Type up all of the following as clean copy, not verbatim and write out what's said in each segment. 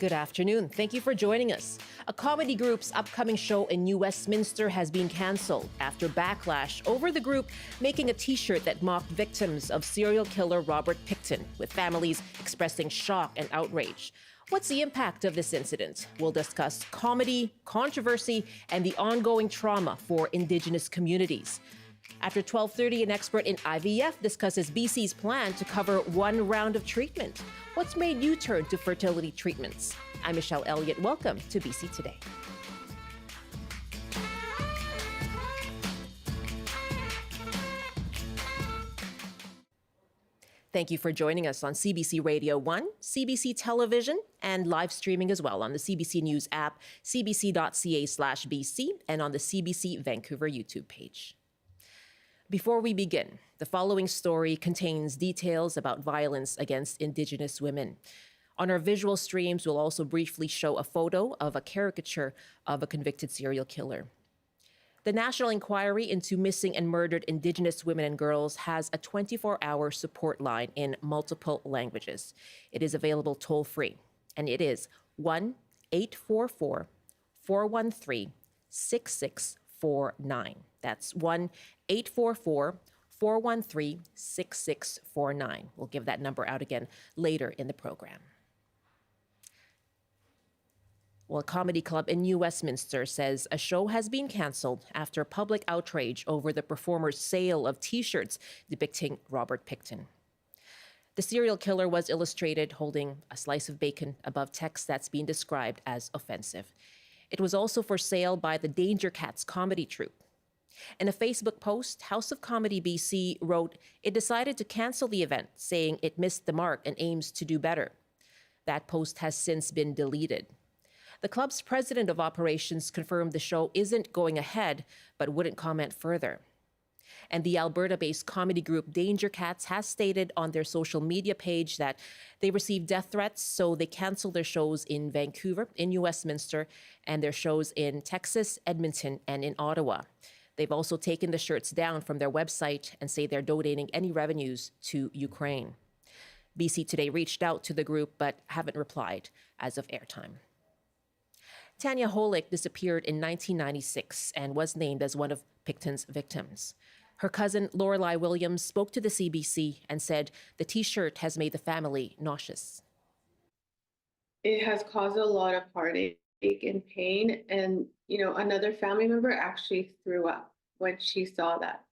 Good afternoon. Thank you for joining us. A comedy group's upcoming show in New Westminster has been canceled after backlash over the group making a T-shirt that mocked victims of serial killer Robert Pickton, with families expressing shock and outrage. What's the impact of this incident? We'll discuss comedy, controversy, and the ongoing trauma for Indigenous communities. After 12:30, an expert in IVF discusses BC's plan to cover one round of treatment. What's made you turn to fertility treatments? I'm Michelle Elliott. Welcome to BC Today. Thank you for joining us on CBC Radio 1, CBC Television, and live streaming as well on the CBC News app, cbc.ca/BC, and on the CBC Vancouver YouTube page. Before we begin, the following story contains details about violence against Indigenous women. On our visual streams, we'll also briefly show a photo of a caricature of a convicted serial killer. The National Inquiry into Missing and Murdered Indigenous Women and Girls has a 24-hour support line in multiple languages. It is available toll-free, and it is 1-844-413-6649. That's 1-844-413-6649. We'll give that number out again later in the program. Well, a comedy club in New Westminster says a show has been canceled after public outrage over the performer's sale of T-shirts depicting Robert Pickton. The serial killer was illustrated holding a slice of bacon above text that's been described as offensive. It was also for sale by the Danger Cats comedy troupe. In a Facebook post, House of Comedy BC wrote it decided to cancel the event, saying it missed the mark and aims to do better. That post has since been deleted. The club's president of operations confirmed the show isn't going ahead, but wouldn't comment further. And the Alberta-based comedy group Danger Cats has stated on their social media page that they received death threats, so they canceled their shows in Vancouver, in New Westminster, and their shows in Texas, Edmonton, and in Ottawa. They've also taken the shirts down from their website and say they're donating any revenues to Ukraine. BC Today reached out to the group but haven't replied as of airtime. Tanya Holick disappeared in 1996 and was named as one of Pickton's victims. Her cousin, Lorelei Williams, spoke to the CBC and said the T-shirt has made the family nauseous. It has caused a lot of heartache and pain. And, another family member actually threw up when she saw that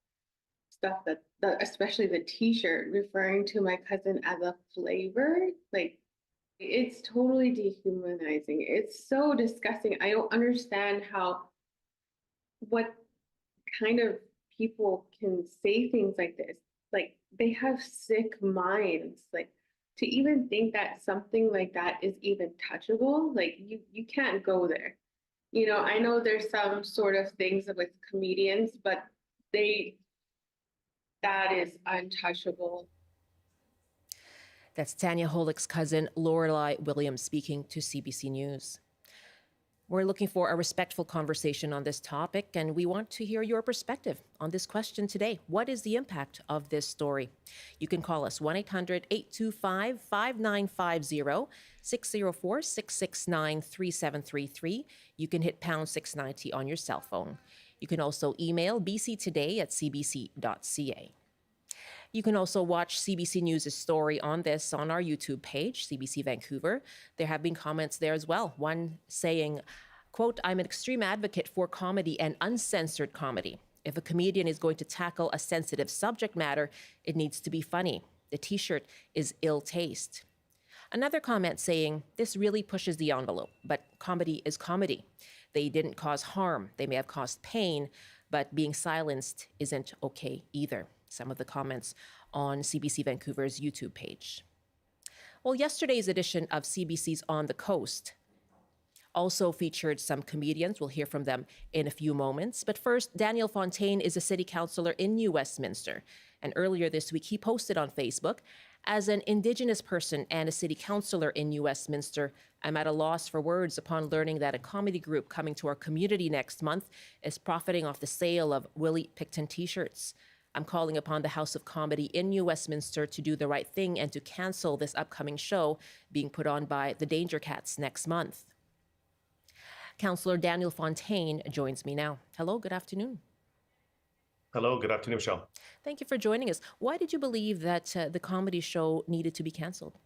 stuff, that especially the T-shirt referring to my cousin as a flavor. It's totally dehumanizing. It's so disgusting. I don't understand what kind of people can say things like this. They have sick minds. To even think that something like that is even touchable, you can't go there. I know there's some sort of things with comedians, but that is untouchable. That's Tanya Holick's cousin, Lorelei Williams, speaking to CBC News. We're looking for a respectful conversation on this topic, and we want to hear your perspective on this question today. What is the impact of this story? You can call us 1-800-825-5950, 604-669-3733. You can hit pound 690 on your cell phone. You can also email bctoday@cbc.ca. You can also watch CBC News' story on this on our YouTube page, CBC Vancouver. There have been comments there as well. One saying, quote, "I'm an extreme advocate for comedy and uncensored comedy. If a comedian is going to tackle a sensitive subject matter, it needs to be funny. The T-shirt is ill taste." Another comment saying, "This really pushes the envelope, but comedy is comedy. They didn't cause harm. They may have caused pain, but being silenced isn't okay either." Some of the comments on CBC Vancouver's YouTube page. Well, yesterday's edition of CBC's On the Coast also featured some comedians. We'll hear from them in a few moments. But first, Daniel Fontaine is a city councillor in New Westminster. And earlier this week, he posted on Facebook, "As an Indigenous person and a city councillor in New Westminster, I'm at a loss for words upon learning that a comedy group coming to our community next month is profiting off the sale of Willie Pickton T-shirts. I'm calling upon the House of Comedy in New Westminster to do the right thing and to cancel this upcoming show being put on by the Danger Cats next month. Councillor Daniel Fontaine joins me now. Hello, good afternoon. Hello, good afternoon, Michelle. Thank you for joining us. Why did you believe that the comedy show needed to be canceled?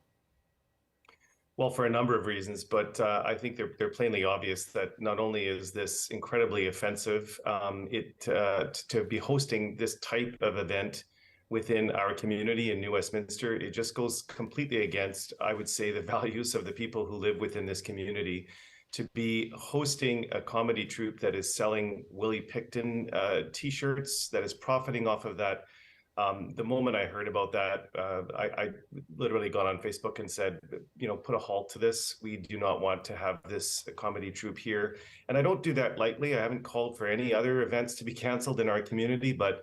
Well, for a number of reasons, but I think they're plainly obvious that not only is this incredibly offensive, to be hosting this type of event within our community in New Westminster, it just goes completely against, I would say, the values of the people who live within this community. To be hosting a comedy troupe that is selling Willie Pickton T-shirts, that is profiting off of that. The moment I heard about that, I literally got on Facebook and said, put a halt to this. We do not want to have this comedy troupe here. And I don't do that lightly. I haven't called for any other events to be canceled in our community, but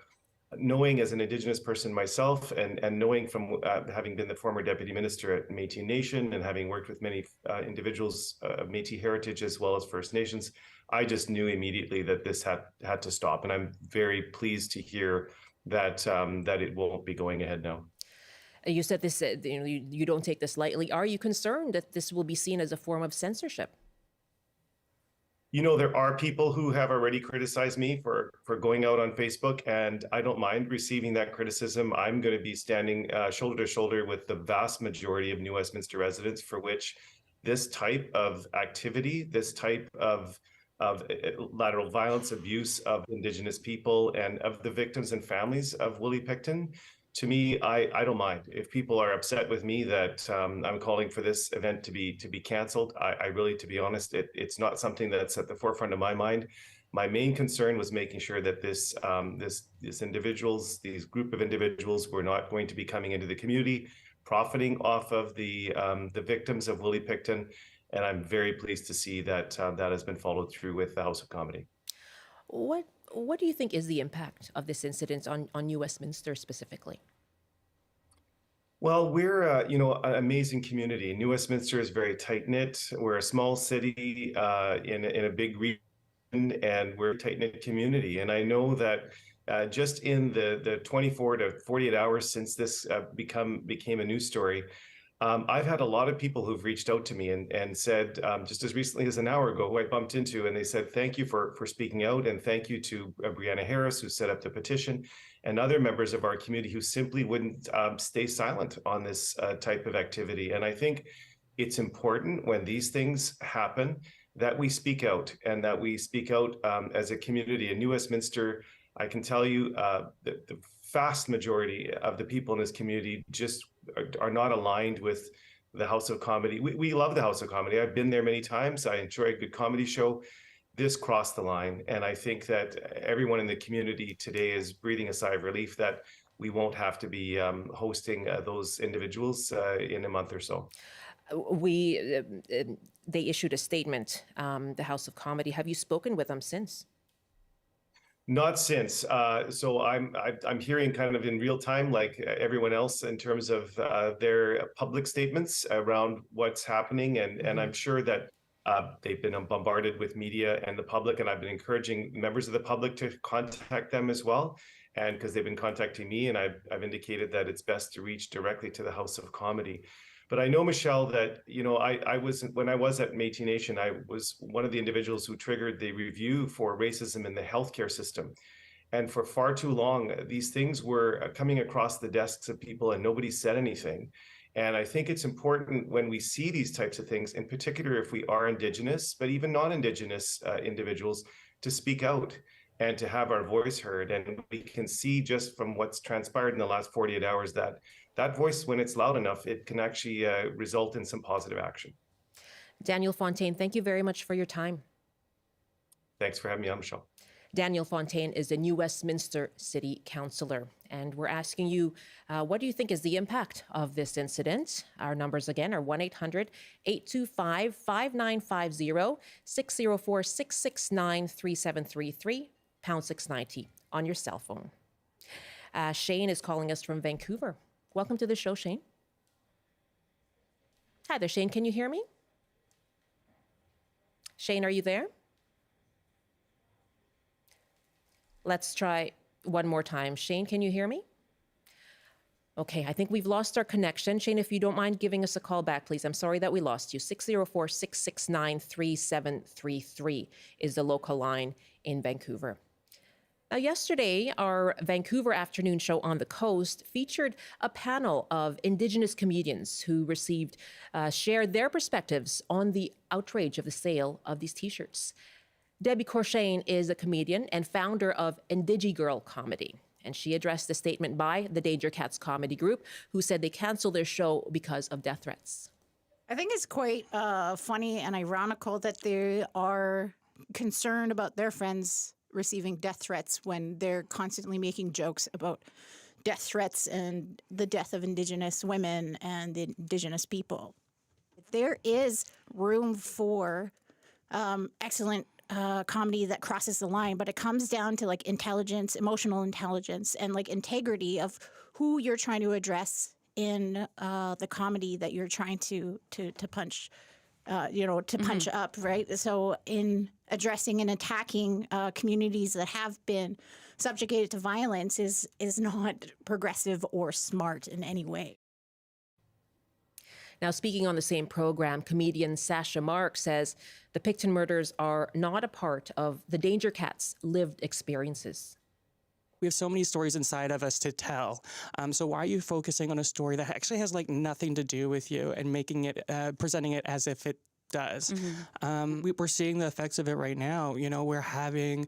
knowing as an Indigenous person myself and knowing from having been the former deputy minister at Métis Nation and having worked with many individuals of Métis heritage as well as First Nations, I just knew immediately that this had to stop. And I'm very pleased to hear that it won't be going ahead now. You said this, you don't take this lightly. Are you concerned that this will be seen as a form of censorship? There are people who have already criticized me for going out on Facebook, and I don't mind receiving that criticism. I'm going to be standing shoulder to shoulder with the vast majority of New Westminster residents for which this type of activity, this type of lateral violence, abuse of Indigenous people and of the victims and families of Willie Pickton. To me, I don't mind. If people are upset with me that I'm calling for this event to be canceled, I really, to be honest, it's not something that's at the forefront of my mind. My main concern was making sure that this group of individuals were not going to be coming into the community, profiting off of the victims of Willie Pickton. And I'm very pleased to see that that has been followed through with the House of Comedy. What do you think is the impact of this incident on New Westminster specifically? Well, we're an amazing community. New Westminster is very tight-knit. We're a small city in a big region, and we're a tight-knit community. And I know that just in the 24 to 48 hours since this became a news story, I've had a lot of people who've reached out to me and said, just as recently as an hour ago, who I bumped into, and they said, thank you for speaking out, and thank you to Brianna Harris, who set up the petition, and other members of our community who simply wouldn't stay silent on this type of activity. And I think it's important when these things happen that we speak out, and that we speak out as a community. In New Westminster, I can tell you that the vast majority of the people in this community just are not aligned with the House of Comedy. We love the House of Comedy. I've been there many times. I enjoy a good comedy show. This crossed the line. And I think that everyone in the community today is breathing a sigh of relief that we won't have to be hosting those individuals in a month or so. They issued a statement, the House of Comedy. Have you spoken with them since? Not since. So I'm hearing kind of in real time, like everyone else, in terms of their public statements around what's happening, and I'm sure that they've been bombarded with media and the public, and I've been encouraging members of the public to contact them as well, and because they've been contacting me, and I've indicated that it's best to reach directly to the House of Comedy. But I know, Michelle, that when I was at Métis Nation, I was one of the individuals who triggered the review for racism in the healthcare system. And for far too long, these things were coming across the desks of people and nobody said anything. And I think it's important when we see these types of things, in particular if we are Indigenous, but even non-Indigenous individuals, to speak out and to have our voice heard. And we can see just from what's transpired in the last 48 hours that voice, when it's loud enough, it can actually result in some positive action. Daniel Fontaine, thank you very much for your time. Thanks for having me on, Michelle. Daniel Fontaine is the New Westminster City Councillor, and we're asking you, what do you think is the impact of this incident? Our numbers again are 1-800-825-5950, 604-669-3733, pound 690 on your cell phone. Shane is calling us from Vancouver. Welcome to the show, Shane. Hi there, Shane. Can you hear me? Shane, are you there? Let's try one more time. Shane, can you hear me? Okay, I think we've lost our connection. Shane, if you don't mind giving us a call back, please. I'm sorry that we lost you. 604-669-3733 is the local line in Vancouver. Now, yesterday, our Vancouver afternoon show On the Coast featured a panel of Indigenous comedians who shared their perspectives on the outrage of the sale of these T-shirts. Debbie Corshane is a comedian and founder of Indigigirl Comedy. And she addressed a statement by the Danger Cats comedy group, who said they canceled their show because of death threats. I think it's quite funny and ironical that they are concerned about their friends receiving death threats when they're constantly making jokes about death threats and the death of Indigenous women and Indigenous people. There is room for excellent comedy that crosses the line, but it comes down to like intelligence, emotional intelligence, and like integrity of who you're trying to address in the comedy that you're trying to punch, punch up, right? So in addressing and attacking communities that have been subjugated to violence is not progressive or smart in any way. Now, speaking on the same program, comedian Sasha Mark says the Pickton murders are not a part of the Danger Cats' lived experiences. We have so many stories inside of us to tell. So why are you focusing on a story that actually has like nothing to do with you and making it, presenting it as if it does? We're seeing the effects of it right now. You know, we're having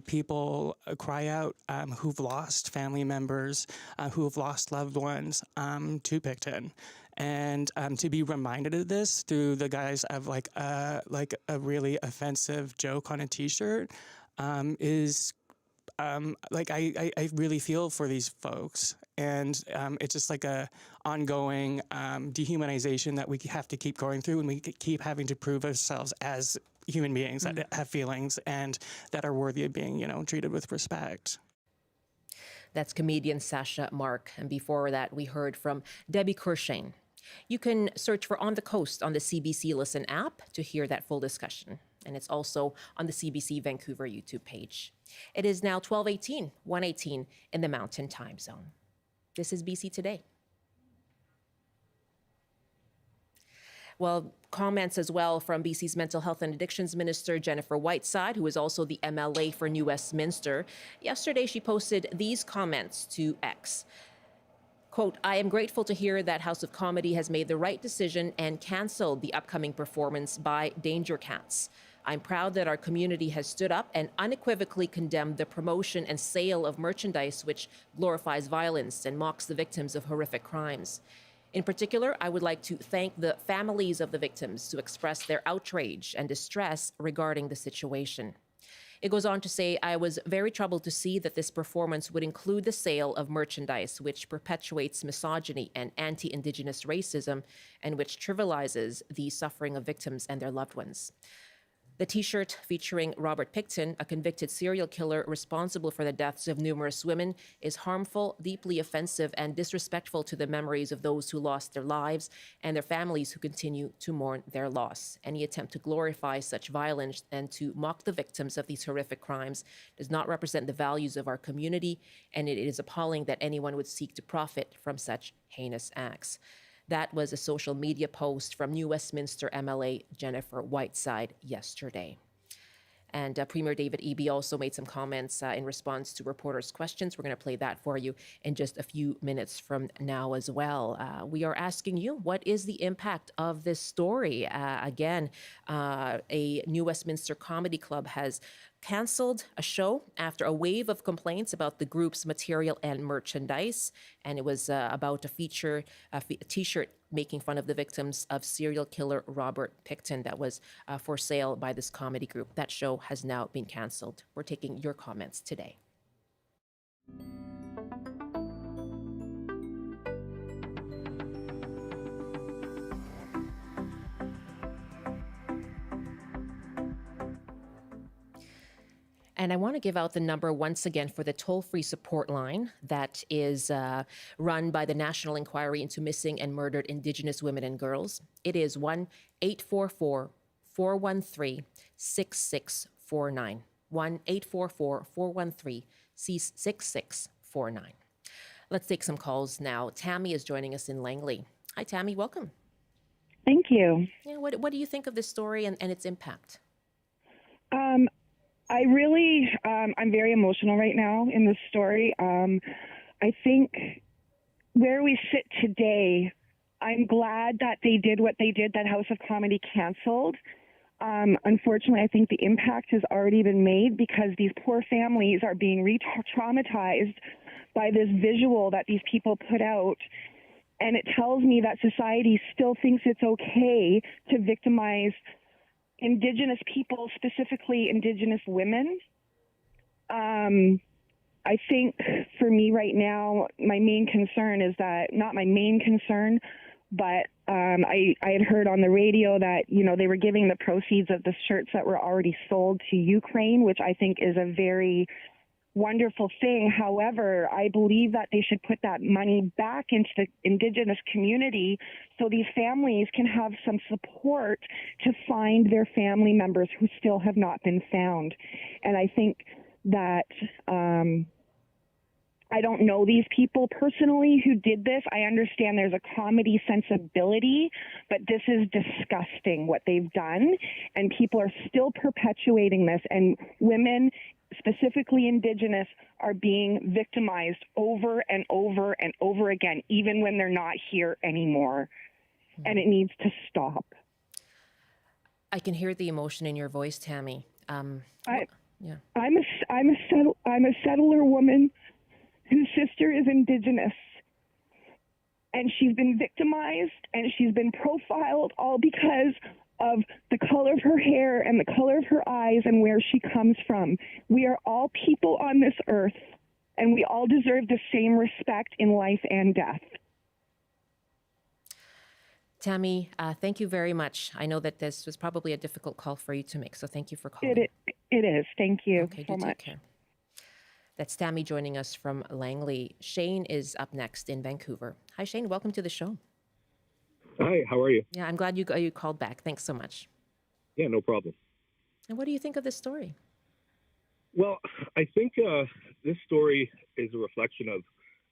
people cry out who've lost family members, who have lost loved ones to Pickton. And to be reminded of this through the guise of like a really offensive joke on a T-shirt is like I really feel for these folks, and it's just like a ongoing dehumanization that we have to keep going through, and we keep having to prove ourselves as human beings that have feelings and that are worthy of being, treated with respect. That's comedian Sasha Mark, and before that we heard from Debbie Corshane. You can search for On the Coast on the CBC Listen app to hear that full discussion. And it's also on the CBC Vancouver YouTube page. It is now 12:18, 1:18 in the Mountain Time Zone. This is BC Today. Well, comments as well from BC's Mental Health and Addictions Minister Jennifer Whiteside, who is also the MLA for New Westminster. Yesterday, she posted these comments to X. Quote, I am grateful to hear that House of Comedy has made the right decision and canceled the upcoming performance by Danger Cats. I'm proud that our community has stood up and unequivocally condemned the promotion and sale of merchandise which glorifies violence and mocks the victims of horrific crimes. In particular, I would like to thank the families of the victims to express their outrage and distress regarding the situation. It goes on to say, I was very troubled to see that this performance would include the sale of merchandise which perpetuates misogyny and anti-Indigenous racism and which trivializes the suffering of victims and their loved ones. The T-shirt featuring Robert Pickton, a convicted serial killer responsible for the deaths of numerous women, is harmful, deeply offensive, and disrespectful to the memories of those who lost their lives and their families who continue to mourn their loss. Any attempt to glorify such violence and to mock the victims of these horrific crimes does not represent the values of our community, and it is appalling that anyone would seek to profit from such heinous acts. That was a social media post from New Westminster MLA Jennifer Whiteside yesterday. And Premier David Eby also made some comments in response to reporters' questions. We're going to play that for you in just a few minutes from now as well. We are asking you, what is the impact of this story? Again, a New Westminster Comedy Club has canceled a show after a wave of complaints about the group's material and merchandise. And it was about a T-shirt making fun of the victims of serial killer Robert Pickton that was for sale by this comedy group. That show has now been canceled. We're taking your comments today. And I want to give out the number once again for the toll-free support line that is run by the National Inquiry into Missing and Murdered Indigenous Women and Girls. It is 1-844-413-6649. 1-844-413-6649. 6649. Let's take some calls now. Tammy is joining us in Langley. Hi, Tammy. Welcome. Thank you. Yeah, what do you think of this story and its impact? I'm very emotional right now in this story. I think where we sit today, I'm glad that they did what they did, that House of Comedy canceled. Unfortunately, I think the impact has already been made because these poor families are being re-traumatized by this visual that these people put out. And it tells me that society still thinks it's okay to victimize Indigenous people, specifically Indigenous women. I think for me right now, my main concern is that, not my main concern, but I had heard on the radio that, they were giving the proceeds of the shirts that were already sold to Ukraine, which I think is a very wonderful thing. However, I believe that they should put that money back into the Indigenous community so these families can have some support to find their family members who still have not been found. And I think that I don't know these people personally who did this. I understand there's a comedy sensibility, but this is disgusting what they've done, and people are still perpetuating this, and women, specifically Indigenous, are being victimized over and over and over again, even when they're not here anymore. And it needs to stop. I can hear the emotion in your voice, Tammy. Yeah. I'm a settler woman whose sister is Indigenous, and she's been victimized and she's been profiled all because of the color of her hair and the color of her eyes and where she comes from. We are all people on this earth, and we all deserve the same respect in life and death. Tammy, thank you very much. I know that this was probably a difficult call for you to make, so thank you for calling. It is. Thank you Okay, so do much. take care. That's Tammy joining us from Langley. Shane is up next in Vancouver. Hi, Shane. Welcome to the show. Hi, how are you? Yeah, I'm glad you called back. Thanks so much. Yeah, no problem. And what do you think of this story? Well, I think this story is a reflection of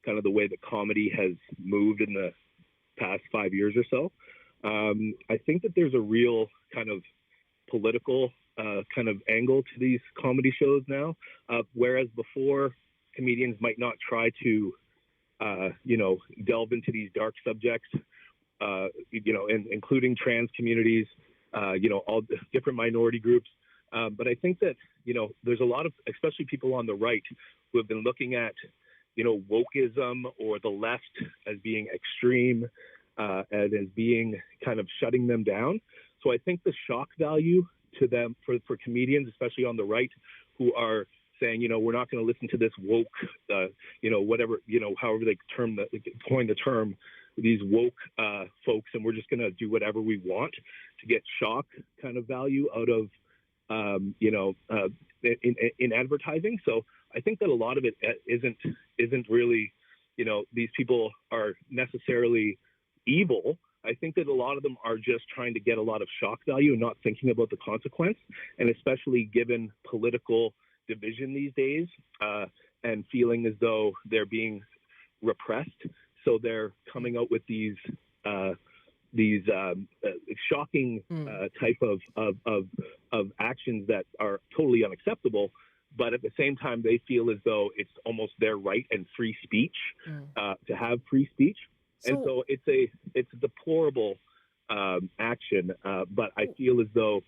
kind of the way that comedy has moved in the past 5 years or so. I think that there's a real kind of political kind of angle to these comedy shows now, whereas before comedians might not try to, delve into these dark subjects, including trans communities, all the different minority groups. But I think that, there's a lot of, especially people on the right, who have been looking at, wokeism or the left as being extreme, and as being kind of shutting them down. So I think the shock value to them for comedians, especially on the right, who are saying, we're not going to listen to this woke, whatever, however they coin the term, these woke folks, and we're just going to do whatever we want to get shock kind of value out of, in advertising. So I think that a lot of it isn't really, these people are necessarily evil. I think that a lot of them are just trying to get a lot of shock value and not thinking about the consequence, and especially given political division these days, and feeling as though they're being repressed. So they're coming out with these shocking type of actions that are totally unacceptable. But at the same time, they feel as though it's almost their right and free speech to have free speech. And so it's a deplorable action. But I feel as though,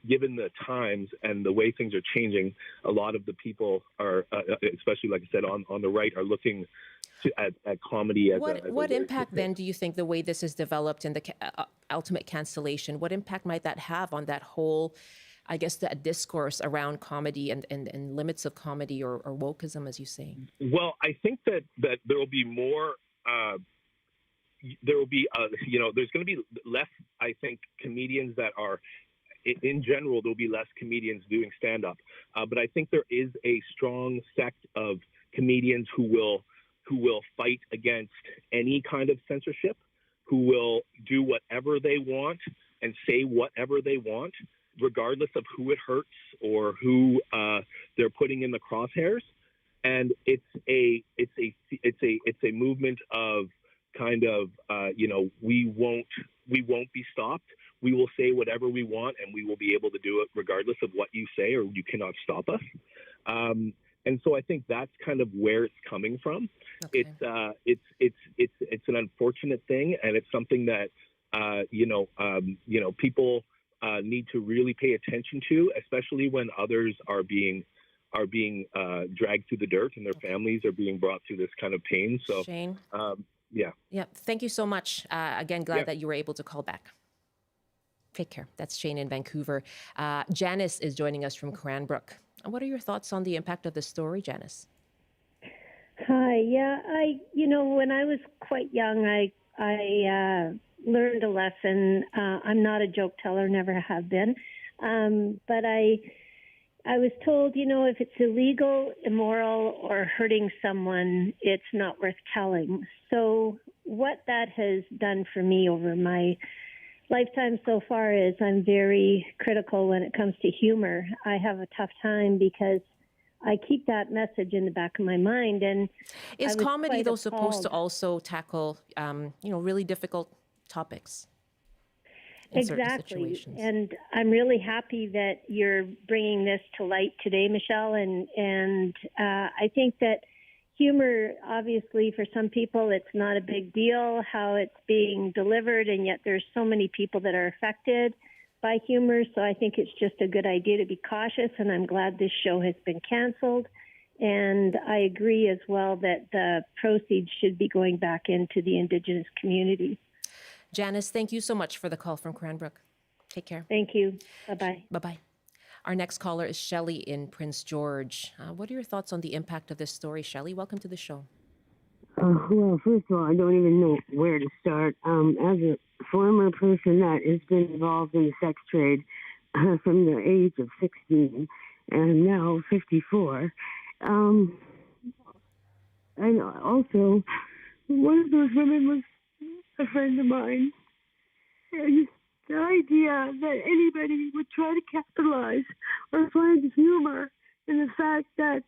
given the times and the way things are changing, a lot of the people are, especially like I said, on the right, are looking at comedy as what impact then do you think the way this is developed and the ultimate cancellation, what impact might that have on that whole, I guess, that discourse around comedy and limits of comedy or wokeism, as you say? Well, I think that there will be more. There will be, there's going to be less, I think, comedians that are, in general, there'll be less comedians doing stand-up. But I think there is a strong sect of comedians who will fight against any kind of censorship, who will do whatever they want and say whatever they want, regardless of who it hurts or who they're putting in the crosshairs. and it's a movement of kind of we won't be stopped. We will say whatever we want, and we will be able to do it regardless of what you say, or you cannot stop us. And so I think that's kind of where it's coming from. Okay. It's an unfortunate thing, and it's something that people need to really pay attention to, especially when others are being dragged through the dirt and their families are being brought through this kind of pain. So, Shane? yeah. Yeah, thank you so much. Again, glad Yeah. that you were able to call back. Take care. That's Shane in Vancouver. Janice is joining us from Cranbrook. What are your thoughts on the impact of this story, Janice? Hi. Yeah, when I was quite young, I learned a lesson. I'm not a joke teller, never have been. But I was told, if it's illegal, immoral, or hurting someone, it's not worth telling. So what that has done for me over my lifetime so far is I'm very critical when it comes to humor. I have a tough time because I keep that message in the back of my mind. And Is I was comedy, quite though, supposed to appalled. also tackle, really difficult topics in certain Exactly. situations? And I'm really happy that you're bringing this to light today, Michelle. And I think that humor, obviously, for some people, it's not a big deal how it's being delivered, and yet there's so many people that are affected by humor. So I think it's just a good idea to be cautious, and I'm glad this show has been canceled. And I agree as well that the proceeds should be going back into the Indigenous community. Janice, thank you so much for the call from Cranbrook. Take care. Thank you. Bye-bye. Bye-bye. Our next caller is Shelley in Prince George. What are your thoughts on the impact of this story, Shelley? Welcome to the show. Well, first of all, I don't even know where to start. As a former person that has been involved in the sex trade from the age of 16 and now 54, and also one of those women was a friend of mine. And the idea that anybody would try to capitalize or find humor in the fact that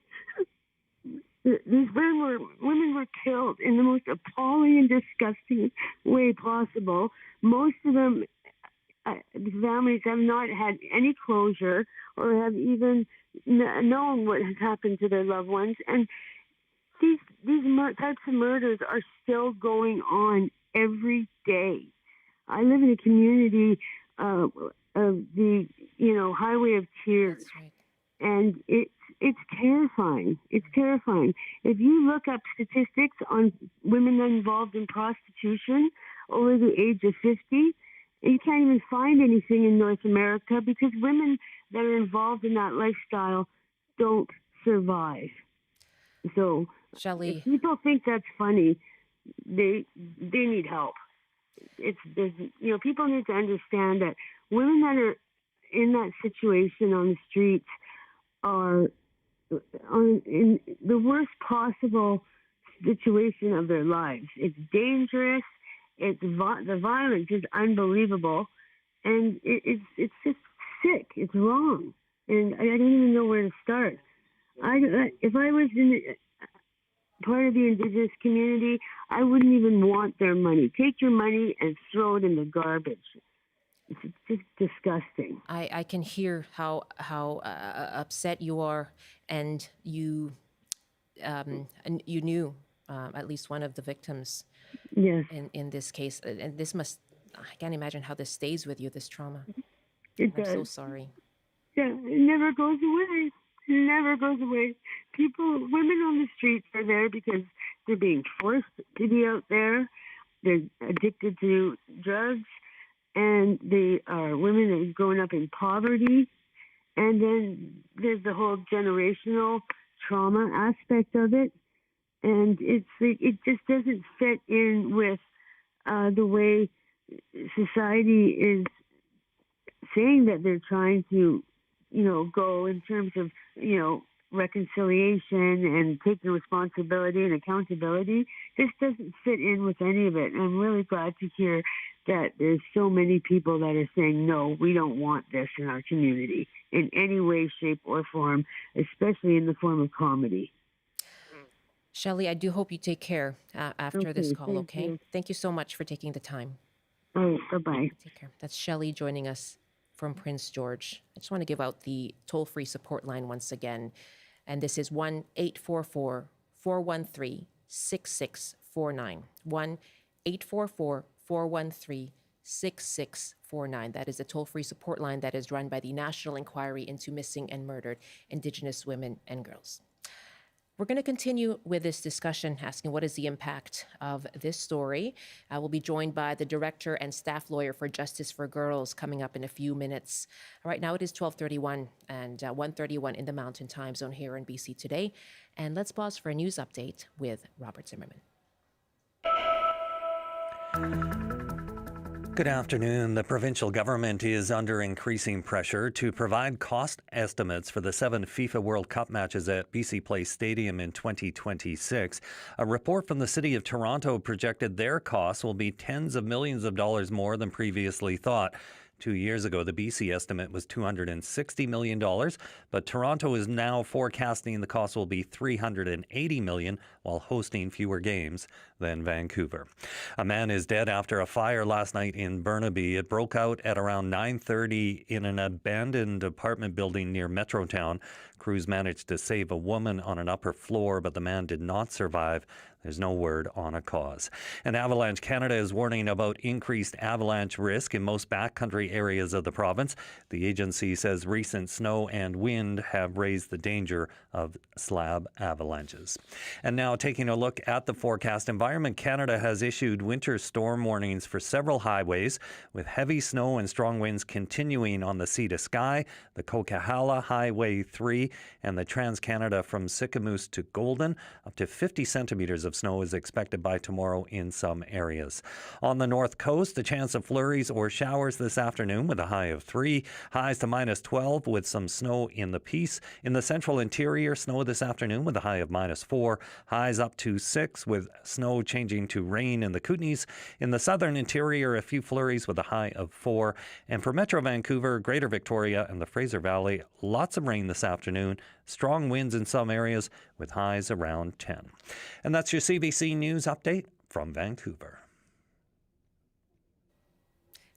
these women were killed in the most appalling and disgusting way possible. Most of them, families have not had any closure or have even known what has happened to their loved ones. And these types of murders are still going on every day. I live in a community of the Highway of Tears. That's right. And it's terrifying. It's terrifying. If you look up statistics on women involved in prostitution over the age of 50, you can't even find anything in North America because women that are involved in that lifestyle don't survive. So Shelley. if people think that's funny, they need help. People need to understand that women that are in that situation on the streets are in the worst possible situation of their lives. It's dangerous. The violence is unbelievable, and it's just sick. It's wrong, and I don't even know where to start. If I was in part of the Indigenous community, I wouldn't even want their money. Take your money and throw it in the garbage. It's just disgusting. I can hear how upset you are, and you knew at least one of the victims. Yes, In this case, and I can't imagine how this stays with you, this trauma. it I'm does. so sorry. Yeah, it never goes away. It never goes away. Women on the streets are there because they're being forced to be out there. They're addicted to drugs, and they are women that are growing up in poverty. And then there's the whole generational trauma aspect of it. And it just doesn't fit in with the way society is saying that they're trying to, go in terms of, reconciliation and taking responsibility and accountability. This doesn't fit in with any of it. And I'm really glad to hear that there's so many people that are saying, no, we don't want this in our community in any way, shape, or form, especially in the form of comedy. Shelley, I do hope you take care after this Okay, call, thank okay? you. Thank you so much for taking the time. All right, bye-bye. Take care. That's Shelley joining us from Prince George. I just want to give out the toll-free support line once again. And this is 1-844-413-6649. 1-844-413-6649. That is a toll-free support line that is run by the National Inquiry into Missing and Murdered Indigenous Women and Girls. We're going to continue with this discussion, asking what is the impact of this story. We'll be joined by the director and staff lawyer for Justice for Girls coming up in a few minutes. Right now it is 12:31 and 1:31 in the Mountain Time Zone here in BC today. And let's pause for a news update with Robert Zimmerman. Good afternoon. The provincial government is under increasing pressure to provide cost estimates for the 7 FIFA World Cup matches at BC Place Stadium in 2026. A report from the City of Toronto projected their costs will be tens of millions of dollars more than previously thought. 2 years ago, the BC estimate was $260 million, but Toronto is now forecasting the cost will be $380 million while hosting fewer games than Vancouver. A man is dead after a fire last night in Burnaby. It broke out at around 9:30 in an abandoned apartment building near Metrotown. Crews managed to save a woman on an upper floor, but the man did not survive. There's no word on a cause. And Avalanche Canada is warning about increased avalanche risk in most backcountry areas of the province. The agency says recent snow and wind have raised the danger of slab avalanches. And now taking a look at the forecast, Environment Canada has issued winter storm warnings for several highways, with heavy snow and strong winds continuing on the Sea to Sky, the Coquihalla Highway 3, and the Trans-Canada from Sicamous to Golden. Up to 50 centimeters of snow is expected by tomorrow in some areas. On the north coast, the chance of flurries or showers this afternoon with a high of 3, highs to -12 with some snow in the Peace. In the central interior, snow this afternoon with a high of -4, highs up to 6 with snow changing to rain in the Kootenays. In the southern interior, a few flurries with a high of 4. And for Metro Vancouver, Greater Victoria and the Fraser Valley, lots of rain this afternoon. Strong winds in some areas with highs around 10. And that's your CBC News update from Vancouver.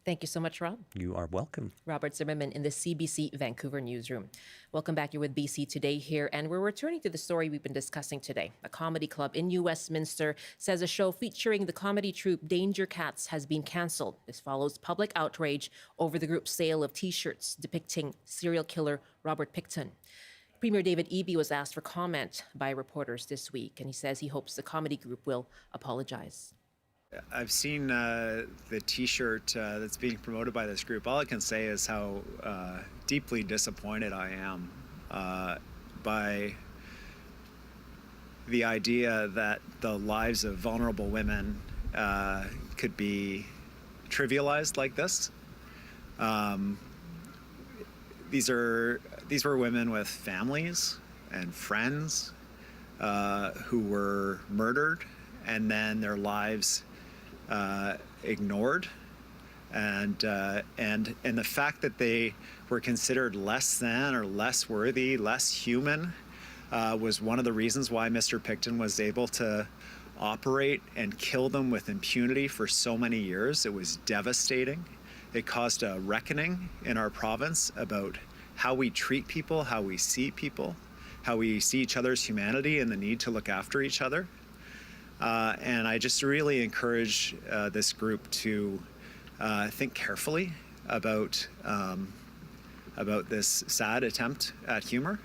Thank you so much, Rob. You are welcome. Robert Zimmerman in the CBC Vancouver newsroom. Welcome back. You're with BC Today here, and we're returning to the story we've been discussing today. A comedy club in Westminster says a show featuring the comedy troupe Danger Cats has been cancelled. This follows public outrage over the group's sale of T-shirts depicting serial killer Robert Pickton. Premier David Eby was asked for comment by reporters this week, and he says he hopes the comedy group will apologize. I've seen the T-shirt that's being promoted by this group. All I can say is how deeply disappointed I am by the idea that the lives of vulnerable women could be trivialized like this. These were women with families and friends who were murdered, and then their lives ignored, and the fact that they were considered less than or less worthy, less human, was one of the reasons why Mr. Pickton was able to operate and kill them with impunity for so many years. It was devastating. It caused a reckoning in our province about how we treat people, how we see people, how we see each other's humanity and the need to look after each other. And I just really encourage this group to think carefully about this sad attempt at humor,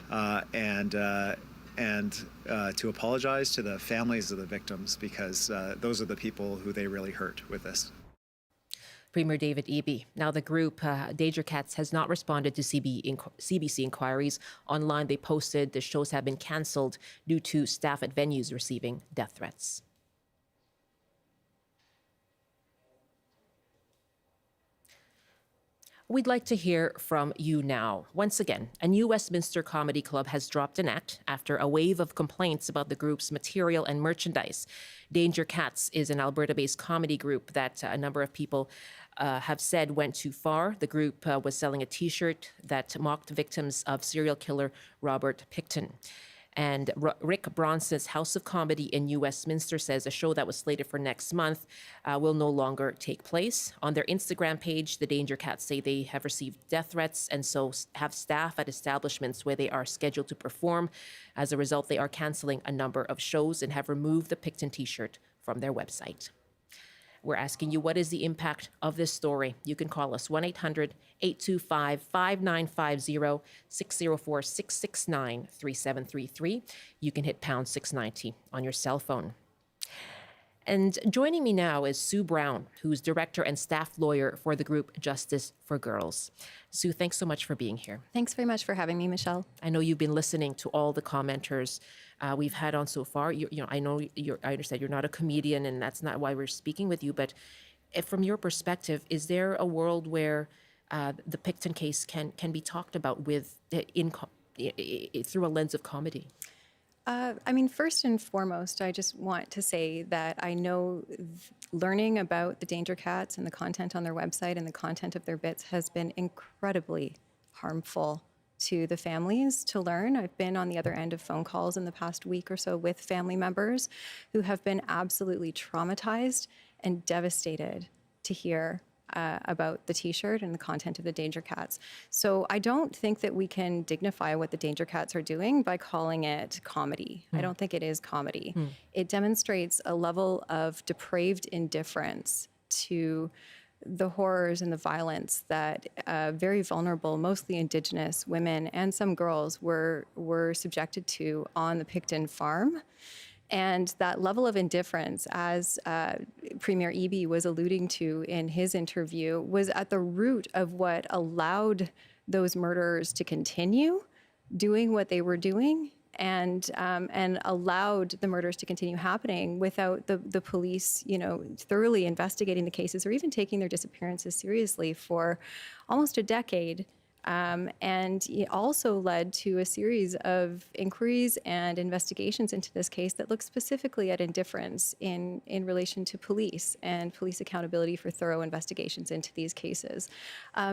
and to apologize to the families of the victims, because those are the people who they really hurt with this. Premier David Eby. Now, the group Danger Cats has not responded to CBC inquiries. Online, they posted the shows have been cancelled due to staff at venues receiving death threats. We'd like to hear from you now. Once again, a new Westminster comedy club has dropped an act after a wave of complaints about the group's material and merchandise. Danger Cats is an Alberta-based comedy group that a number of people have said went too far. The group was selling a T-shirt that mocked victims of serial killer Robert Pickton. And Rick Bronson's House of Comedy in Westminster says a show that was slated for next month will no longer take place. On their Instagram page, the Danger Cats say they have received death threats and so have staff at establishments where they are scheduled to perform. As a result, they are canceling a number of shows and have removed the Pickton T-shirt from their website. We're asking you, what is the impact of this story? You can call us 1-800-825-5950, 604-669-3733. You can hit pound 690 on your cell phone. And joining me now is Sue Brown, who's director and staff lawyer for the group Justice for Girls. Sue, thanks so much for being here. Thanks very much for having me, Michelle. I know you've been listening to all the commenters we've had on so far. I understand you're not a comedian, and that's not why we're speaking with you. But from your perspective, is there a world where the Pickton case can be talked about through a lens of comedy? First and foremost, I just want to say that I know learning about the Danger Cats and the content on their website and the content of their bits has been incredibly harmful to the families to learn. I've been on the other end of phone calls in the past week or so with family members who have been absolutely traumatized and devastated to hear about the T-shirt and the content of the Danger Cats. So I don't think that we can dignify what the Danger Cats are doing by calling it comedy. I don't think it is comedy. It demonstrates a level of depraved indifference to the horrors and the violence that very vulnerable, mostly Indigenous women and some girls were subjected to on the Pickton farm. And that level of indifference, as Premier Eby was alluding to in his interview, was at the root of what allowed those murderers to continue doing what they were doing and allowed the murders to continue happening without the police, thoroughly investigating the cases or even taking their disappearances seriously for almost a decade. And it also led to a series of inquiries and investigations into this case that looked specifically at indifference in relation to police and police accountability for thorough investigations into these cases.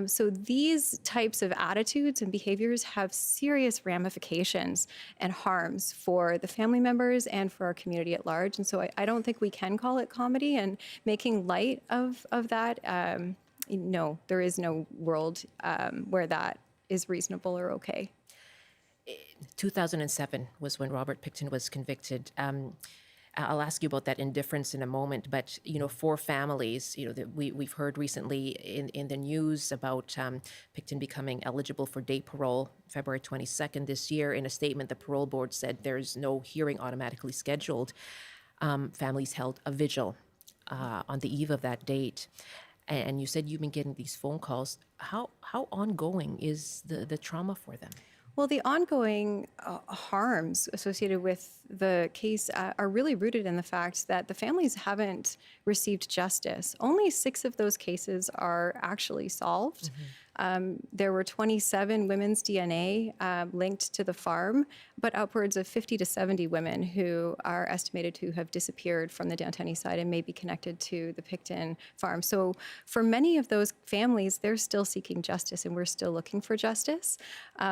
So these types of attitudes and behaviors have serious ramifications and harms for the family members and for our community at large. And so I don't think we can call it comedy, and making light of that. No, there is no world where that is reasonable or okay. 2007 was when Robert Pickton was convicted. I'll ask you about that indifference in a moment, but for families, we've heard recently in the news about Pickton becoming eligible for day parole February 22nd this year. In a statement, the parole board said there's no hearing automatically scheduled. Families held a vigil on the eve of that date. And you said you've been getting these phone calls. How ongoing is the trauma for them? Well, the ongoing harms associated with the case are really rooted in the fact that the families haven't received justice. Only 6 of those cases are actually solved. There were 27 women's DNA linked to the farm, but upwards of 50 to 70 women who are estimated to have disappeared from the downtown east side and may be connected to the Pickton farm. So for many of those families, they're still seeking justice, and we're still looking for justice.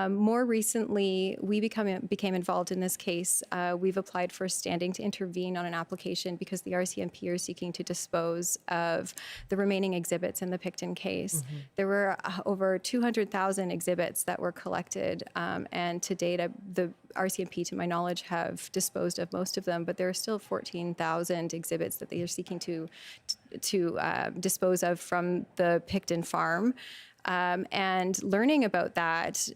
More recently, we became involved in this case. We've applied for standing to intervene on an application because the RCMP are seeking to dispose of the remaining exhibits in the Pickton case. There were over 200,000 exhibits that were collected, and to date, the RCMP, to my knowledge, have disposed of most of them, but there are still 14,000 exhibits that they are seeking to dispose of from the Pickton farm. And learning about that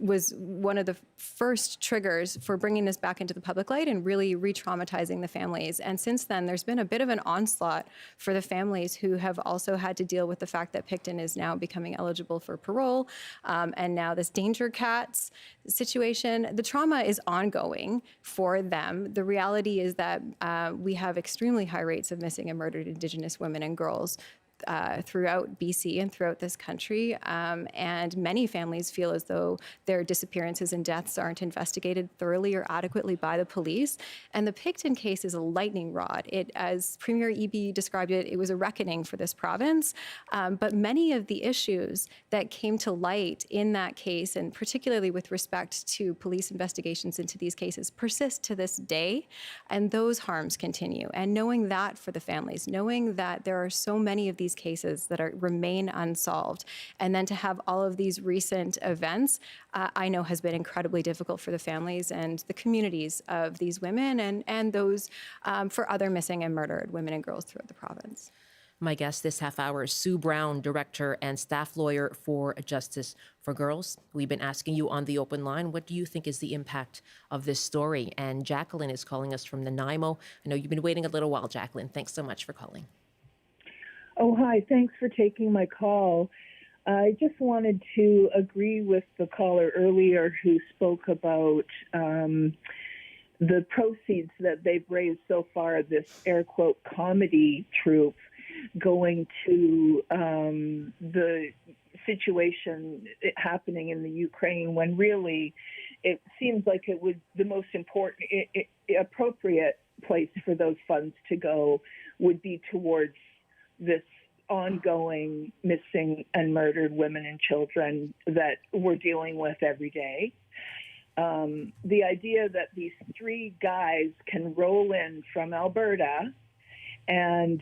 was one of the first triggers for bringing this back into the public light and really re-traumatizing the families. And since then, there's been a bit of an onslaught for the families who have also had to deal with the fact that Pickton is now becoming eligible for parole, and now this Danger Cats situation. The trauma is ongoing for them. The reality is that we have extremely high rates of missing and murdered Indigenous women and girls throughout BC and throughout this country. And many families feel as though their disappearances and deaths aren't investigated thoroughly or adequately by the police. And the Pickton case is a lightning rod. It, as Premier Eby described it, it was a reckoning for this province. But many of the issues that came to light in that case, and particularly with respect to police investigations into these cases, persist to this day. And those harms continue. And knowing that for the families, knowing that there are so many of these cases that remain unsolved, and then to have all of these recent events, I know has been incredibly difficult for the families and the communities of these women and those for other missing and murdered women and girls throughout the province. My guest this half hour is Sue Brown, Director and Staff Lawyer for Justice for Girls. We've been asking you on the open line, what do you think is the impact of this story? And Jacqueline is calling us from Nanaimo. I know you've been waiting a little while, Jacqueline. Thanks so much for calling. Oh, hi. Thanks for taking my call. I just wanted to agree with the caller earlier who spoke about the proceeds that they've raised so far, this air quote comedy troupe, going to the situation happening in the Ukraine, when really it seems like it would the most important, appropriate place for those funds to go would be towards this ongoing missing and murdered women and children that we're dealing with every day. The idea that these three guys can roll in from Alberta and,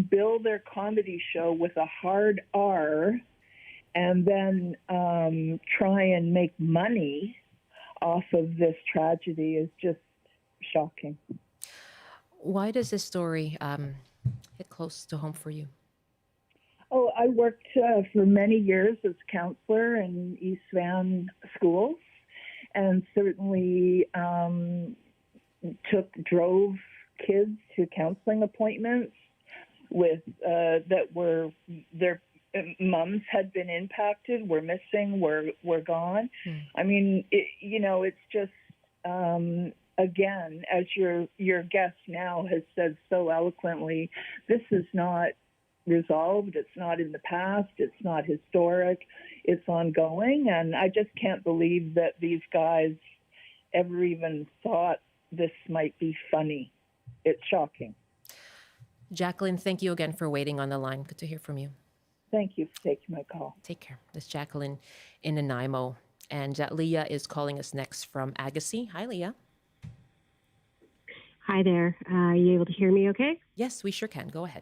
bill their comedy show with a hard R and then try and make money off of this tragedy is just shocking. Why does this story hit close to home for you? Oh, I worked for many years as counselor in East Van schools, and certainly drove kids to counseling appointments with that were their moms had been impacted, were missing, were gone. I mean, it's just again, as your guest now has said so eloquently, this is not resolved. It's not in the past. It's not historic. It's ongoing. And I just can't believe that these guys ever even thought this might be funny. It's shocking. Jacqueline, thank you again for waiting on the line. Good to hear from you. Thank you for taking my call. Take care. This is Jacqueline in Nanaimo. And Leah is calling us next from Agassiz. Hi, Leah. Hi there. Are you able to hear me okay? Yes, we sure can. Go ahead.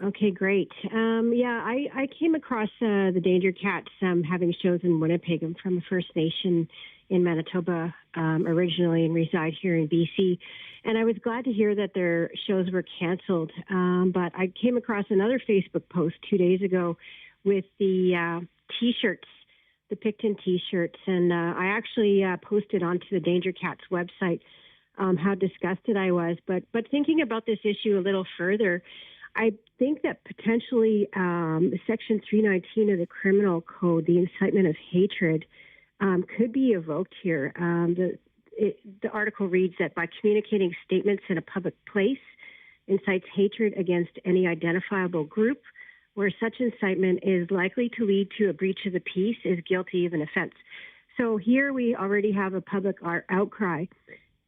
Okay, great. I came across the Danger Cats having shows in Winnipeg. I'm from a First Nation in Manitoba originally and reside here in BC. And I was glad to hear that their shows were canceled. But I came across another Facebook post 2 days ago with the T-shirts, the Pickton T-shirts. And I actually posted onto the Danger Cats website how disgusted I was. But thinking about this issue a little further, I think that potentially Section 319 of the Criminal Code, the incitement of hatred, could be evoked here. The article reads that by communicating statements in a public place incites hatred against any identifiable group where such incitement is likely to lead to a breach of the peace is guilty of an offense. So here we already have a public outcry,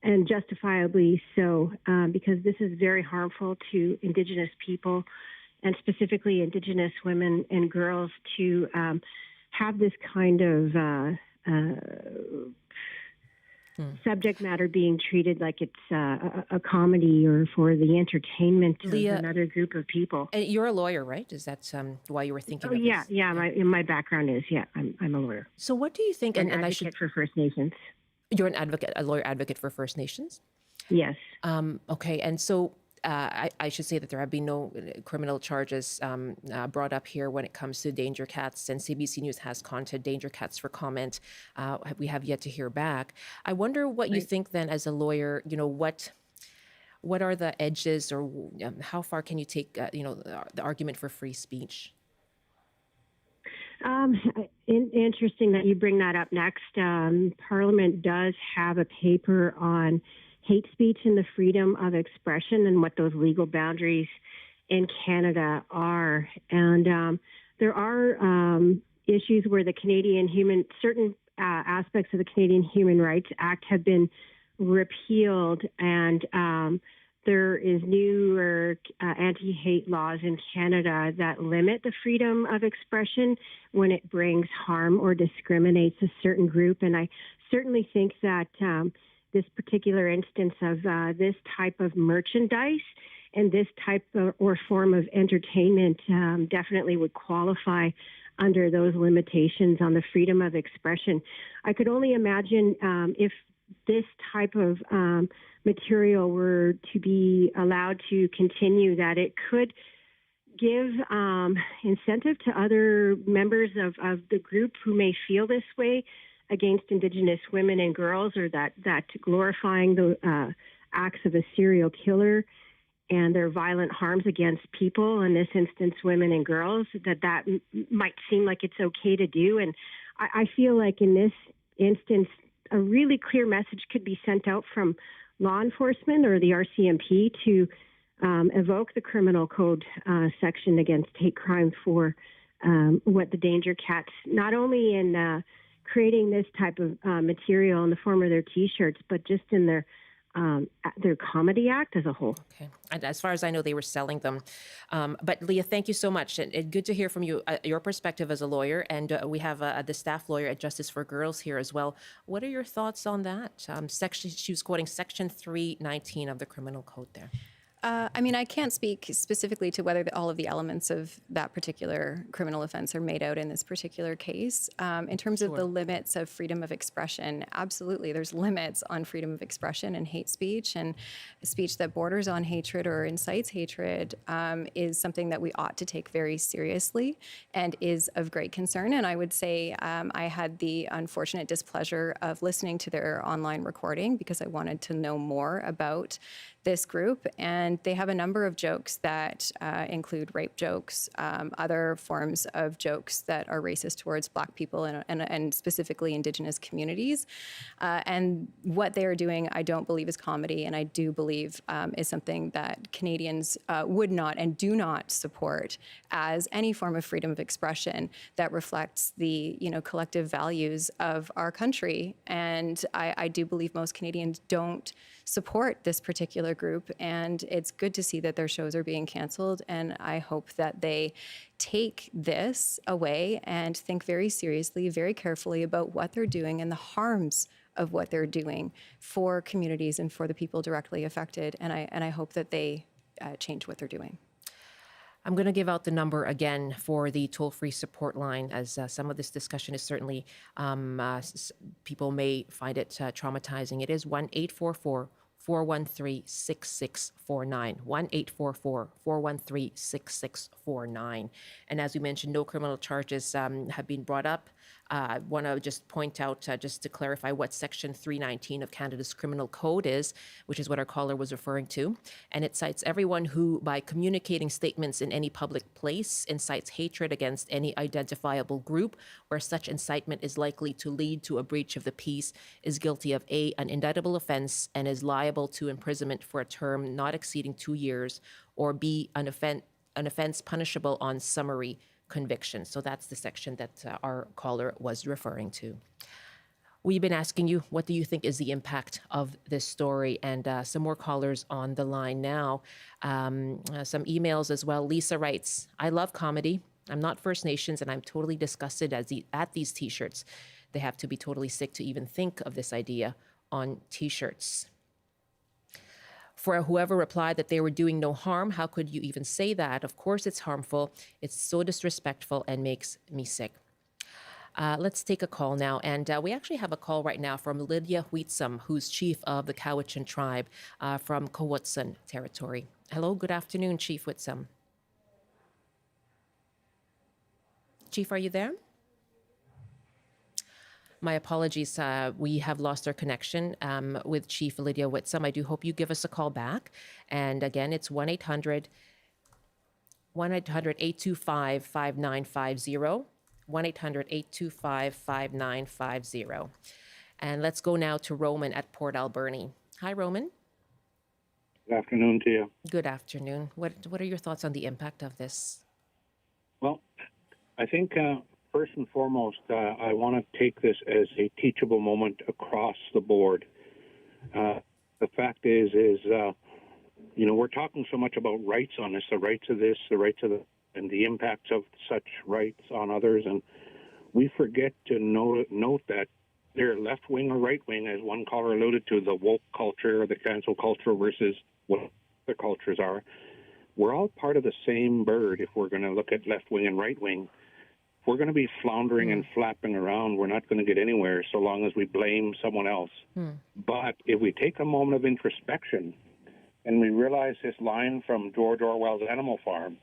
and justifiably so, because this is very harmful to Indigenous people and specifically Indigenous women and girls to have this kind of subject matter being treated like it's a comedy or for the entertainment Leah, of another group of people. And you're a lawyer, right? Is that why you were thinking of yeah, this? Yeah. My background is, I'm a lawyer. So what do you think? And I should for First Nations. You're an advocate, a lawyer advocate for First Nations? Yes. Okay, and so I should say that there have been no criminal charges brought up here when it comes to Danger Cats, and CBC News has contacted Danger Cats for comment. We have yet to hear back. I wonder what you think then as a lawyer, what are the edges, or how far can you take, the argument for free speech? Interesting that you bring that up next. Parliament does have a paper on hate speech and the freedom of expression and what those legal boundaries in Canada are. And there are issues where the certain aspects of the Canadian Human Rights Act have been repealed, and there is newer anti-hate laws in Canada that limit the freedom of expression when it brings harm or discriminates a certain group. And I certainly think that this particular instance of this type of merchandise and this type of, or form of entertainment definitely would qualify under those limitations on the freedom of expression. I could only imagine if this type of material were to be allowed to continue, that it could give incentive to other members of the group who may feel this way against Indigenous women and girls, or that glorifying the acts of a serial killer and their violent harms against people, in this instance, women and girls, that might seem like it's okay to do. And I feel like in this instance, a really clear message could be sent out from law enforcement or the RCMP to evoke the criminal code section against hate crime for what the Danger Cats, not only in creating this type of material in the form of their T-shirts, but just in their comedy act as a whole. Okay. And as far as I know, they were selling them. But Leah, thank you so much. And good to hear from you, your perspective as a lawyer. And we have the staff lawyer at Justice for Girls here as well. What are your thoughts on that? She was quoting Section 319 of the Criminal Code there. I mean, I can't speak specifically to whether all of the elements of that particular criminal offense are made out in this particular case. In terms of the limits of freedom of expression, absolutely, there's limits on freedom of expression, and hate speech and speech that borders on hatred or incites hatred is something that we ought to take very seriously and is of great concern. And I would say I had the unfortunate displeasure of listening to their online recording because I wanted to know more about this group, and they have a number of jokes that include rape jokes, other forms of jokes that are racist towards Black people and specifically Indigenous communities. And what they are doing, I don't believe is comedy, and I do believe is something that Canadians would not and do not support as any form of freedom of expression that reflects the collective values of our country. And I do believe most Canadians don't support this particular group, and it's good to see that their shows are being canceled, and I hope that they take this away and think very seriously, very carefully about what they're doing and the harms of what they're doing for communities and for the people directly affected, and I hope that they change what they're doing. I'm going to give out the number again for the toll-free support line, as some of this discussion is certainly, people may find it traumatizing. It is 1-844-413-6649, 1-844-413-6649. And as we mentioned, no criminal charges have been brought up. I want to just point out, just to clarify, what Section 319 of Canada's Criminal Code is, which is what our caller was referring to. And it cites everyone who, by communicating statements in any public place, incites hatred against any identifiable group, where such incitement is likely to lead to a breach of the peace, is guilty of A, an indictable offense, and is liable to imprisonment for a term not exceeding 2 years, or B, an offense punishable on summary conviction. So that's the section that our caller was referring to. We've been asking you, what do you think is the impact of this story? And some more callers on the line now. Some emails as well. Lisa writes, I love comedy. I'm not First Nations, and I'm totally disgusted at these T-shirts. They have to be totally sick to even think of this idea on T-shirts. For whoever replied that they were doing no harm, how could you even say that? Of course it's harmful. It's so disrespectful and makes me sick. Let's take a call now. And we actually have a call right now from Lydia Wheatsum, who's chief of the Cowichan tribe from Kowutsan territory. Hello, good afternoon, Chief Wheatsum. Chief, are you there? My apologies. We have lost our connection with Chief Lydia Wheatsum. I do hope you give us a call back. And again, it's 1-800-825-5950, 1-800-825-5950. And let's go now to Roman at Port Alberni. Hi, Roman. Good afternoon to you. Good afternoon. What are your thoughts on the impact of this? Well, I think first and foremost, I want to take this as a teachable moment across the board. The fact is, we're talking so much about rights on this, the rights of this, the rights of and the impacts of such rights on others, and we forget to note that they're left wing or right wing, as one caller alluded to, the woke culture or the cancel culture versus what other cultures are. We're all part of the same bird if we're going to look at left wing and right wing. If we're going to be floundering and flapping around, we're not going to get anywhere so long as we blame someone else. But if we take a moment of introspection and we realize this line from George Orwell's Animal Farm,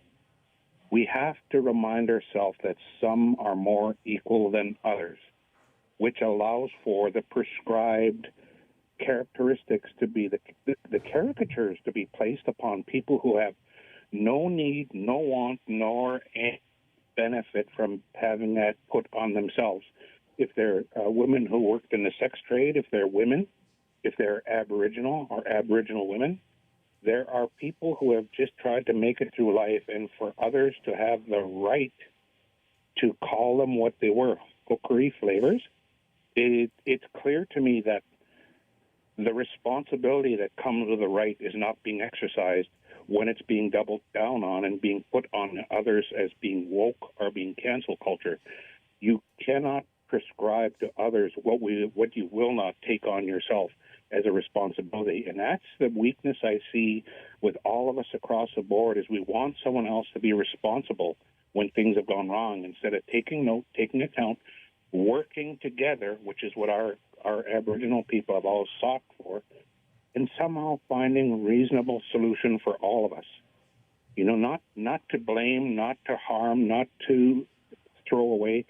we have to remind ourselves that some are more equal than others, which allows for the prescribed characteristics to be the caricatures to be placed upon people who have no need, no want, nor any benefit from having that put on themselves. If they're women who worked in the sex trade, if they're women, if they're Aboriginal or Aboriginal women, there are people who have just tried to make it through life, and for others to have the right to call them what they were, cookery flavors, it's clear to me that the responsibility that comes with the right is not being exercised when it's being doubled down on and being put on others as being woke or being cancel culture. You cannot prescribe to others what you will not take on yourself as a responsibility. And that's the weakness I see with all of us across the board, is we want someone else to be responsible when things have gone wrong, instead of taking note, taking account, working together, which is what our Aboriginal people have always sought for, and somehow finding a reasonable solution for all of us. Not to blame, not to harm, not to throw away.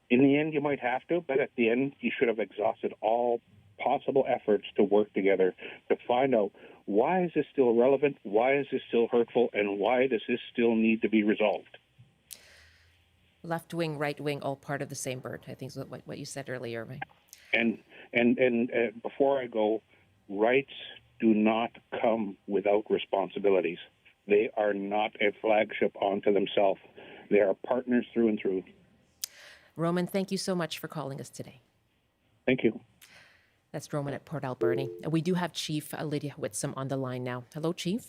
In the end, you might have to, but at the end, you should have exhausted all possible efforts to work together to find out, why is this still relevant, why is this still hurtful, and why does this still need to be resolved? Left wing, right wing, all part of the same bird, I think is what you said earlier, right? And before I go, rights do not come without responsibilities. They are not a flagship onto themselves. They are partners through and through. Roman, thank you so much for calling us today. Thank you. That's Roman at Port Alberni. We do have Chief Lydia Whitsom on the line now. Hello, Chief.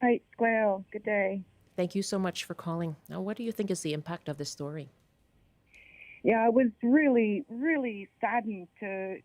Hi, Squirrel. Good day. Thank you so much for calling. Now, what do you think is the impact of this story? Yeah, I was really, really saddened to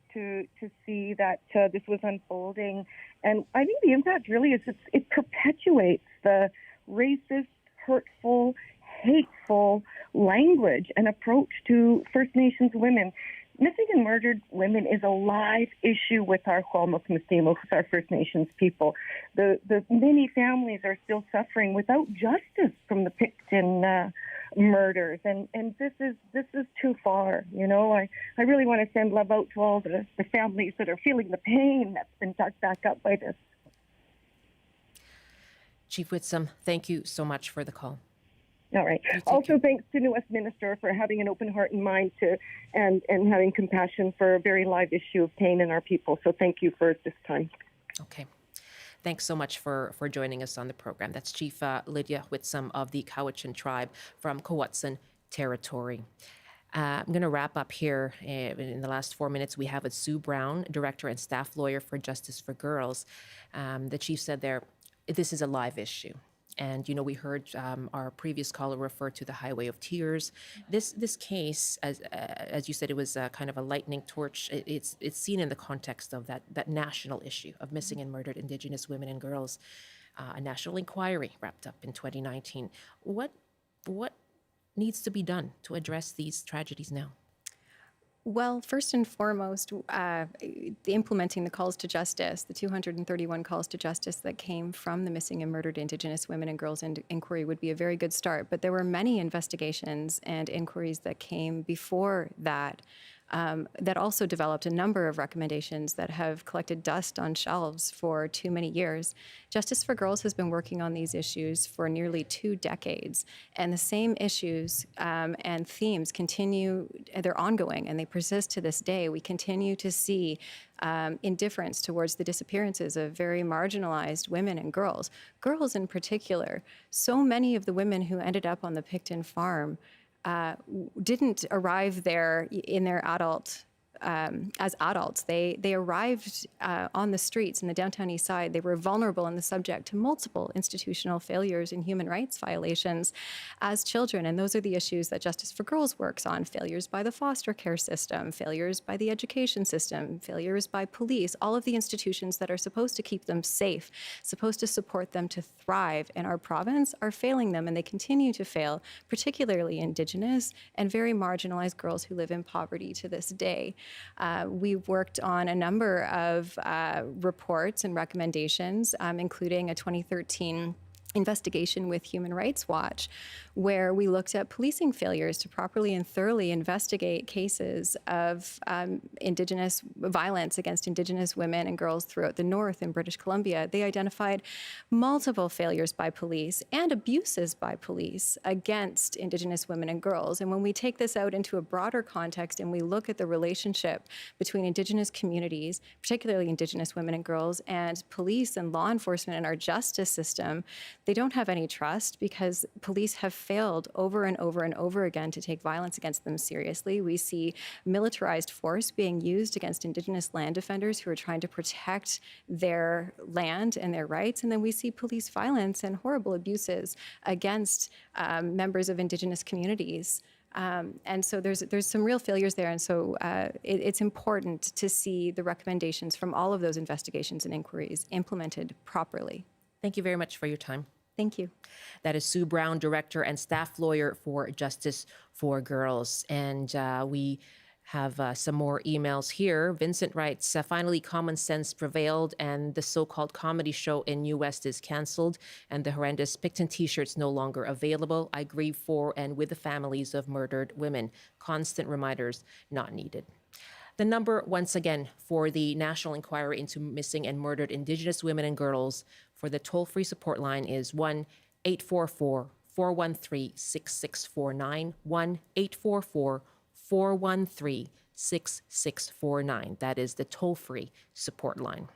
see that this was unfolding, and I think the impact really is it perpetuates the racist, hurtful, hateful language and approach to First Nations women. Missing and murdered women is a live issue with our Hwalmuk Mistimo, with our First Nations people. The many families are still suffering without justice from the Pickton murders, and this is too far. I really want to send love out to all the families that are feeling the pain that's been dug back up by this. Chief Whitsom, thank you so much for the call. All right. Also, thanks to New Westminster for having an open heart and mind and having compassion for a very live issue of pain in our people. So thank you for this time. Okay. Thanks so much for joining us on the program. That's Chief Lydia Whitsom of the Cowichan tribe from Kowatsan territory. I'm going to wrap up here. In the last 4 minutes, we have Sue Brown, Director and Staff Lawyer for Justice for Girls. The Chief said there, this is a live issue. And, we heard our previous caller refer to the Highway of Tears. This case, as you said, it was kind of a lightning torch. It's seen in the context of that national issue of missing and murdered Indigenous women and girls. A national inquiry wrapped up in 2019. What needs to be done to address these tragedies now? Well, first and foremost, implementing the calls to justice, the 231 calls to justice that came from the Missing and Murdered Indigenous Women and Girls inquiry would be a very good start. But there were many investigations and inquiries that came before that that also developed a number of recommendations that have collected dust on shelves for too many years. Justice for Girls has been working on these issues for nearly 2 decades, and the same issues and themes continue, they're ongoing, and they persist to this day. We continue to see indifference towards the disappearances of very marginalized women and girls. Girls in particular. So many of the women who ended up on the Pickton farm didn't arrive there in their as adults. They arrived on the streets in the downtown east side. They were vulnerable and the subject to multiple institutional failures and human rights violations as children. And those are the issues that Justice for Girls works on. Failures by the foster care system, failures by the education system, failures by police, all of the institutions that are supposed to keep them safe, supposed to support them to thrive in our province are failing them, and they continue to fail, particularly Indigenous and very marginalized girls who live in poverty to this day. We've worked on a number of reports and recommendations, including a 2013 investigation with Human Rights Watch, where we looked at policing failures to properly and thoroughly investigate cases of Indigenous violence against Indigenous women and girls throughout the North in British Columbia. They identified multiple failures by police and abuses by police against Indigenous women and girls. And when we take this out into a broader context and we look at the relationship between Indigenous communities, particularly Indigenous women and girls, and police and law enforcement and our justice system, they don't have any trust because police have failed over and over and over again to take violence against them seriously. We see militarized force being used against Indigenous land defenders who are trying to protect their land and their rights. And then we see police violence and horrible abuses against members of Indigenous communities. And so there's some real failures there. And so it's important to see the recommendations from all of those investigations and inquiries implemented properly. Thank you very much for your time. Thank you. That is Sue Brown, Director and Staff Lawyer for Justice for Girls. And we have some more emails here. Vincent writes, finally, common sense prevailed and the so-called comedy show in New West is canceled and the horrendous Pickton T-shirts no longer available. I grieve for and with the families of murdered women. Constant reminders not needed. The number, once again, for the National Inquiry into Missing and Murdered Indigenous Women and Girls for the toll-free support line is 1-844-413-6649, 1-844-413-6649. That is the toll-free support line.